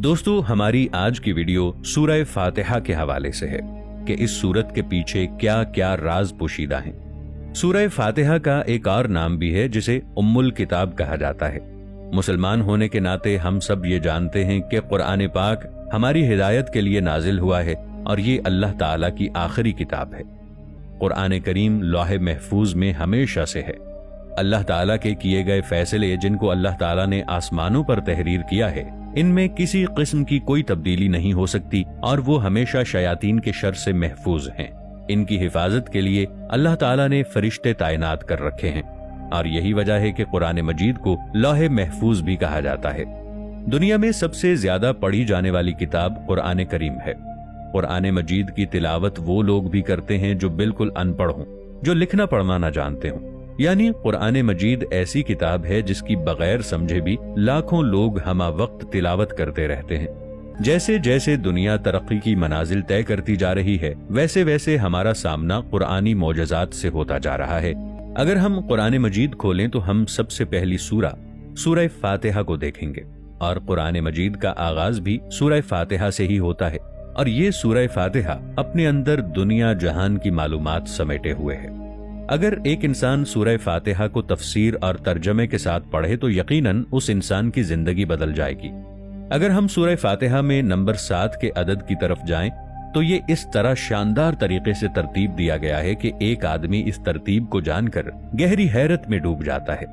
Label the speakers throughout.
Speaker 1: दोस्तों, हमारी आज की वीडियो सूरह फातिहा के हवाले से है कि इस सूरत के पीछे क्या क्या राज पोशीदा हैं। सूरह फातिहा का एक और नाम भी है जिसे उम्मुल किताब कहा जाता है। मुसलमान होने के नाते हम सब ये जानते हैं कि कुरान पाक हमारी हिदायत के लिए नाजिल हुआ है और ये अल्लाह ताला की आखिरी किताब है। कुरान करीम लौह महफूज में हमेशा से है। अल्लाह ताला के किए गए फैसले जिनको अल्लाह ताला ने आसमानों पर तहरीर किया है, इनमें किसी किस्म की कोई तब्दीली नहीं हो सकती और वो हमेशा शयातीन के शर से महफूज हैं। इनकी हिफाजत के लिए अल्लाह ताला ने फरिश्ते तैनात कर रखे हैं और यही वजह है कि कुरान मजीद को लौह महफूज भी कहा जाता है। दुनिया में सबसे ज्यादा पढ़ी जाने वाली किताब कुरान करीम है। कुरान मजीद की तिलावत वो लोग भी करते हैं जो बिल्कुल अनपढ़ हों, जो लिखना पढ़ना ना जानते हों। यानी कुरान मजीद ऐसी किताब है जिसकी बगैर समझे भी लाखों लोग हमा वक्त तिलावत करते रहते हैं। जैसे जैसे दुनिया तरक्की की मनाजिल तय करती जा रही है, वैसे वैसे हमारा सामना कुरानी मोजज़ात से होता जा रहा है। अगर हम कुरान मजीद खोलें तो हम सबसे पहली सूरह फातिहा को देखेंगे और कुरान मजीद का आगाज भी सूरह फातिहा से ही होता है और ये सूरह फातिहा अपने अंदर दुनिया जहान की मालूमात समेटे हुए है। अगर एक इंसान सूरह फातिहा को तफसीर और तर्जमे के साथ पढ़े तो यकीनन उस इंसान की जिंदगी बदल जाएगी। अगर हम सूरह फातिहा में नंबर 7 के अदद की तरफ जाएं तो ये इस तरह शानदार तरीके से तरतीब दिया गया है कि एक आदमी इस तरतीब को जानकर गहरी हैरत में डूब जाता है।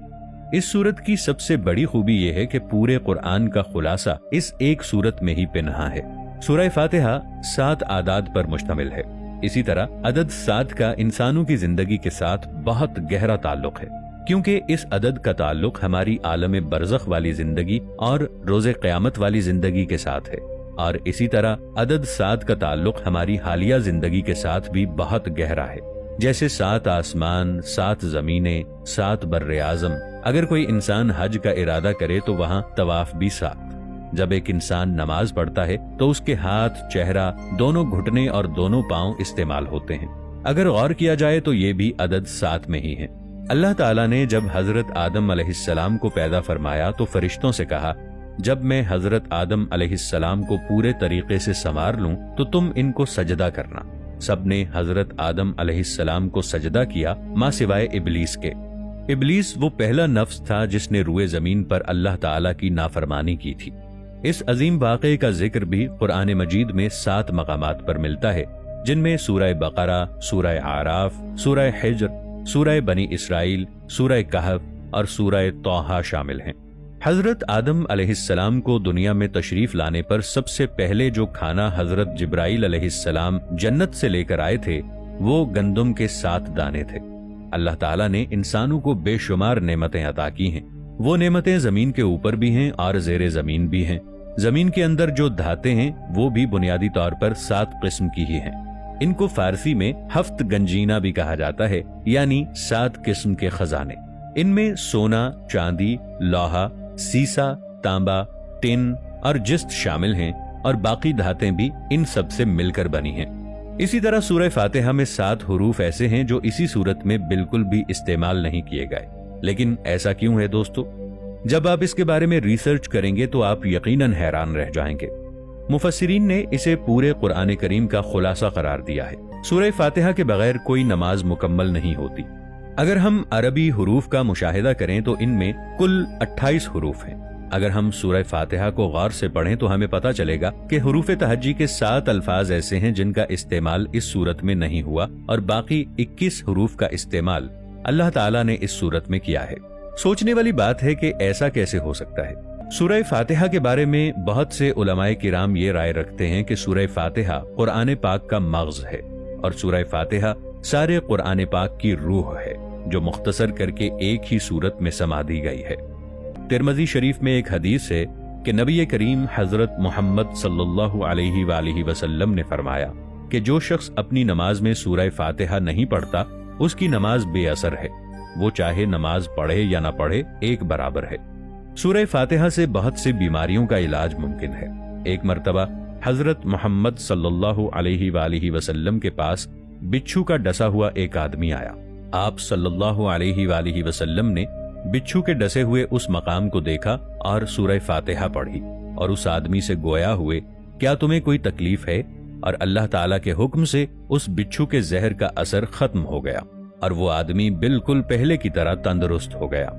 Speaker 1: इस सूरत की सबसे बड़ी खूबी यह है कि पूरे कुरान का खुलासा इस एक सूरत में ही पिन्हा है। सूरह फातिहा 7 आदाद पर मुश्तमिल है। इसी तरह अदद 7 का इंसानों की जिंदगी के साथ बहुत गहरा ताल्लुक है, क्योंकि इस अदद का ताल्लुक हमारी आलम बरज़ख वाली जिंदगी और रोज़े क़यामत वाली जिंदगी के साथ है और इसी तरह अदद 7 का ताल्लुक हमारी हालिया जिंदगी के साथ भी बहुत गहरा है। जैसे 7 आसमान, 7 जमीनें, 7 बर्रे आज़म। अगर कोई इंसान हज का इरादा करे तो वहाँ तवाफ भी 7। जब एक इंसान नमाज पढ़ता है तो उसके हाथ, चेहरा, दोनों घुटने और दोनों पांव इस्तेमाल होते हैं। अगर गौर किया जाए तो ये भी अदद 7 में ही है। अल्लाह ताला ने जब हजरत आदम अलैहिस्सलाम को पैदा फरमाया तो फरिश्तों से कहा, जब मैं हजरत आदम अलैहिस्सलाम को पूरे तरीके से संवार लूं तो तुम इनको सजदा करना। सबने हजरत आदम अलैहिस्सलाम को सजदा किया, मां सिवाय इबलीस के। इबलीस वो पहला नफ्स था जिसने रूए जमीन पर अल्लाह ताला की नाफरमानी की थी। इस अजीम वाक़े का जिक्र भी कुरान मजीद में 7 मकामात पर मिलता है, जिनमें सूरह बकरा, सूरह आराफ, सूरह हिज्र, सूरह बनी इसराइल, सूरह कहफ और सूरह तौहा शामिल हैं। हजरत आदम अलैहिस्सलाम को दुनिया में तशरीफ लाने पर सबसे पहले जो खाना हजरत जिब्राइल अलैहिस्सलाम जन्नत से लेकर आए थे वो गंदुम के 7 दाने थे। अल्लाह ताला ने इंसानों को बेशुमार नेमतें अता की हैं। वो नेमतें जमीन के ऊपर भी हैं और ज़ेरे जमीन भी हैं। जमीन के अंदर जो धातें हैं वो भी बुनियादी तौर पर 7 किस्म की ही हैं। इनको फारसी में हफ्त गंजीना भी कहा जाता है, यानी 7 किस्म के खजाने। इनमें सोना, चांदी, लोहा, सीसा, तांबा, टिन और जिस्त शामिल हैं और बाकी धातें भी इन सब से मिलकर बनी हैं। इसी तरह सूरह फातिहा में 7 हुरूफ ऐसे हैं जो इसी सूरत में बिल्कुल भी इस्तेमाल नहीं किए गए। लेकिन ऐसा क्यों है दोस्तों? जब आप इसके बारे में रिसर्च करेंगे तो आप यकीनन हैरान रह जाएंगे। मुफस्सिरीन ने इसे पूरे कुरान करीम का खुलासा करार दिया है। सूरह फातिहा के बगैर कोई नमाज मुकम्मल नहीं होती। अगर हम अरबी हुरूफ का मुशाहिदा करें तो इनमें कुल 28 हुरूफ हैं। अगर हम सूरह फातिहा को गौर से पढ़ें तो हमें पता चलेगा कि हुरूफ तहज्जी के 7 अल्फाज ऐसे हैं जिनका इस्तेमाल इस सूरत में नहीं हुआ और बाकी 21 हुरूफ का इस्तेमाल अल्लाह ताला ने इस सूरत में किया है। सोचने वाली बात है कि ऐसा कैसे हो सकता है। सूरह फातिहा के बारे में बहुत से उलमाए किराम ये राय रखते हैं कि सूरह फातिहा कुरान पाक का मग़ज़ है और सूरह फातिहा सारे कुरान पाक की रूह है, जो मुख्तसर करके एक ही सूरत में समा दी गई है। तिरमिज़ी शरीफ में एक हदीस है कि नबी करीम हजरत मोहम्मद सल्लल्लाहु अलैहि वसल्लम ने फरमाया कि जो शख्स अपनी नमाज में सूरह फातिहा नहीं पढ़ता उसकी नमाज बेअसर है, वो चाहे नमाज पढ़े या ना पढ़े एक बराबर है। सूरह फातिहा से बहुत सी बीमारियों का इलाज मुमकिन है। एक मर्तबा हजरत मोहम्मद सल्लल्लाहु अलैहि वसल्लम के पास बिच्छू का डसा हुआ एक आदमी आया। आप सल्लल्लाहु अलैहि वसल्लम ने बिच्छू के डसे हुए उस मकाम को देखा और सूरह फातिहा पढ़ी اور اس آدمی سے گویا ہوئے، کیا تمہیں کوئی تکلیف ہے؟ اور اللہ تعالیٰ کے حکم سے اس بچھو کے زہر کا اثر ختم ہو گیا اور وہ آدمی بالکل پہلے کی طرح تندرست ہو گیا۔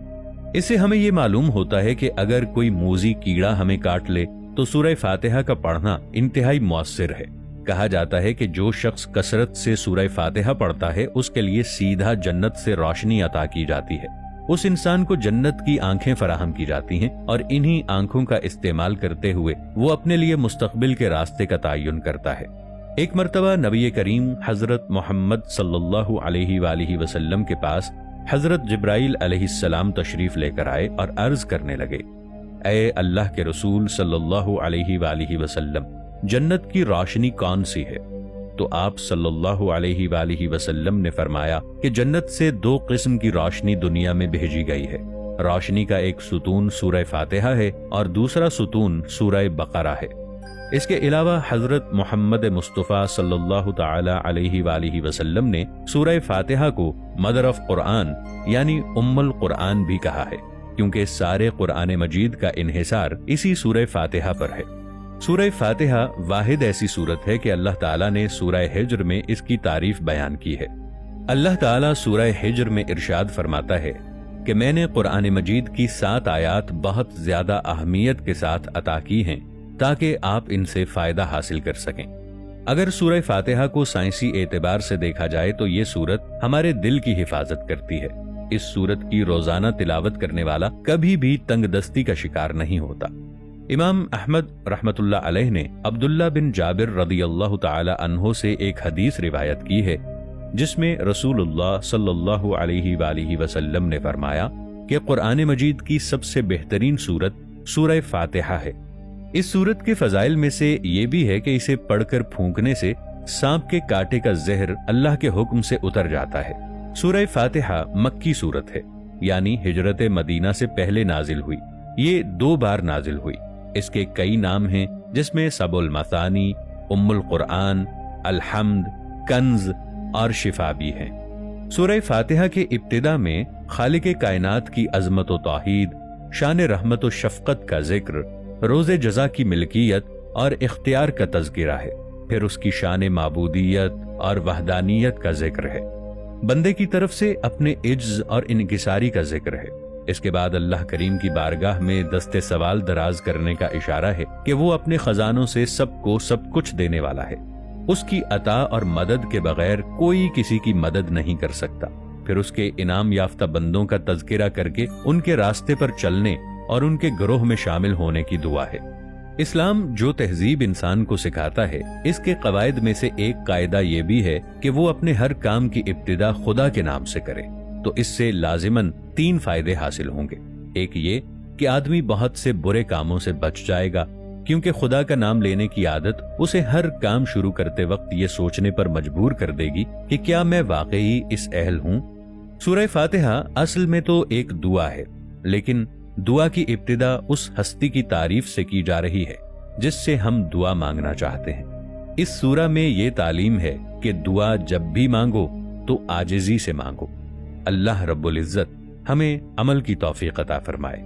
Speaker 1: اس سے ہمیں یہ معلوم ہوتا ہے کہ اگر کوئی موذی کیڑا ہمیں کاٹ لے تو سورہ فاتحہ کا پڑھنا انتہائی مؤثر ہے۔ کہا جاتا ہے کہ جو شخص کثرت سے سورہ فاتحہ پڑھتا ہے اس کے لیے سیدھا جنت سے روشنی عطا کی جاتی ہے۔ اس انسان کو جنت کی آنکھیں فراہم کی جاتی ہیں اور انہی آنکھوں کا استعمال کرتے ہوئے وہ اپنے لیے مستقبل کے راستے کا تعین کرتا ہے۔ ایک مرتبہ نبی کریم حضرت محمد صلی اللہ علیہ وآلہ وسلم کے پاس حضرت جبرائیل علیہ السلام تشریف لے کر آئے اور عرض کرنے لگے، اے اللہ کے رسول صلی اللہ علیہ وآلہ وسلم، جنت کی روشنی کون سی ہے؟ تو آپ صلی اللہ علیہ وآلہ وسلم نے فرمایا کہ جنت سے 2 قسم کی روشنی دنیا میں بھیجی گئی ہے۔ روشنی کا ایک ستون سورہ فاتحہ ہے اور دوسرا ستون سورہ بقرہ ہے۔ اس کے علاوہ حضرت محمد مصطفیٰ صلی اللہ تعالی علیہ وآلہ وسلم نے سورہ فاتحہ کو مدر آف قرآن یعنی ام القرآن بھی کہا ہے، کیونکہ سارے قرآن مجید کا انحصار اسی سورہ فاتحہ پر ہے۔ سورہ فاتحہ واحد ایسی سورت ہے کہ اللہ تعالیٰ نے سورہ ہجر میں اس کی تعریف بیان کی ہے۔ اللہ تعالیٰ سورہ ہجر میں ارشاد فرماتا ہے کہ میں نے قرآن مجید کی 7 آیات بہت زیادہ اہمیت کے ساتھ عطا کی ہیں تاکہ آپ ان سے فائدہ حاصل کر سکیں۔ اگر سورہ فاتحہ کو سائنسی اعتبار سے دیکھا جائے تو یہ سورت ہمارے دل کی حفاظت کرتی ہے۔ اس سورت کی روزانہ تلاوت کرنے والا کبھی بھی تنگ دستی کا شکار نہیں ہوتا۔ امام احمد رحمت اللہ علیہ نے عبداللہ بن جابر رضی اللہ تعالی عنہ سے ایک حدیث روایت کی ہے جس میں رسول اللہ صلی اللہ علیہ وآلہ وسلم نے فرمایا کہ قرآن مجید کی سب سے بہترین سورت سورہ فاتحہ ہے۔ اس سورت کے فضائل میں سے یہ بھی ہے کہ اسے پڑھ کر پھونکنے سے سانپ کے کاٹے کا زہر اللہ کے حکم سے اتر جاتا ہے۔ سورہ فاتحہ مکی سورت ہے، یعنی ہجرت مدینہ سے پہلے نازل ہوئی۔ یہ 2 بار نازل ہوئی۔ اس کے کئی نام ہیں جس میں سب المثانی، ام القرآن، الحمد، کنز اور شفا بھی ہیں۔ سورہ فاتحہ کے ابتدا میں خالق کائنات کی عظمت و توحید، شان رحمت و شفقت کا ذکر، روز جزا کی ملکیت اور اختیار کا تذکرہ ہے۔ پھر اس کی شان معبودیت اور وحدانیت کا ذکر ہے۔ بندے کی طرف سے اپنے عجز اور انکساری کا ذکر ہے۔ اس کے بعد اللہ کریم کی بارگاہ میں دست سوال دراز کرنے کا اشارہ ہے کہ وہ اپنے خزانوں سے سب کو سب کچھ دینے والا ہے۔ اس کی عطا اور مدد کے بغیر کوئی کسی کی مدد نہیں کر سکتا۔ پھر اس کے انعام یافتہ بندوں کا تذکرہ کر کے ان کے راستے پر چلنے اور ان کے گروہ میں شامل ہونے کی دعا ہے۔ اسلام جو تہذیب انسان کو سکھاتا ہے، اس کے قواعد میں سے ایک قاعدہ یہ بھی ہے کہ وہ اپنے ہر کام کی ابتدا خدا کے نام سے کرے۔ تو اس سے لازماً 3 فائدے حاصل ہوں گے۔ ایک یہ کہ آدمی بہت سے برے کاموں سے بچ جائے گا، کیونکہ خدا کا نام لینے کی عادت اسے ہر کام شروع کرتے وقت یہ سوچنے پر مجبور کر دے گی کہ کیا میں واقعی اس اہل ہوں۔ سورہ فاتحہ اصل میں تو ایک دعا ہے، لیکن دعا کی ابتدا اس ہستی کی تعریف سے کی جا رہی ہے جس سے ہم دعا مانگنا چاہتے ہیں۔ اس سورہ میں یہ تعلیم ہے کہ دعا جب بھی مانگو تو عاجزی سے مانگو۔ اللہ رب العزت ہمیں عمل کی توفیق عطا فرمائے۔